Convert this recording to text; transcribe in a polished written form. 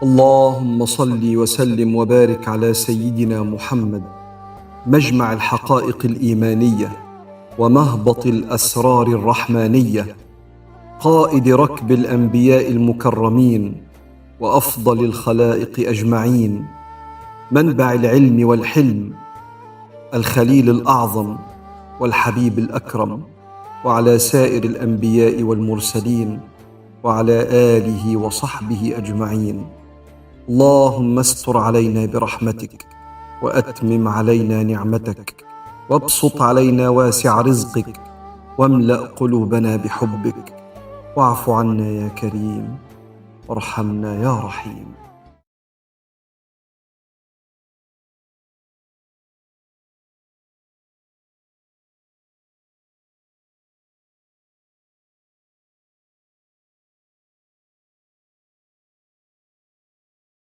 اللهم صل وسلم وبارك على سيدنا محمد، مجمع الحقائق الإيمانية ومهبط الأسرار الرحمانية، قائد ركب الأنبياء المكرمين وأفضل الخلائق أجمعين، منبع العلم والحلم، الخليل الأعظم والحبيب الأكرم، وعلى سائر الأنبياء والمرسلين، وعلى آله وصحبه أجمعين. اللهم استر علينا برحمتك، وأتمم علينا نعمتك، وابسط علينا واسع رزقك، واملأ قلوبنا بحبك، واعف عنا يا كريم، وارحمنا يا رحيم.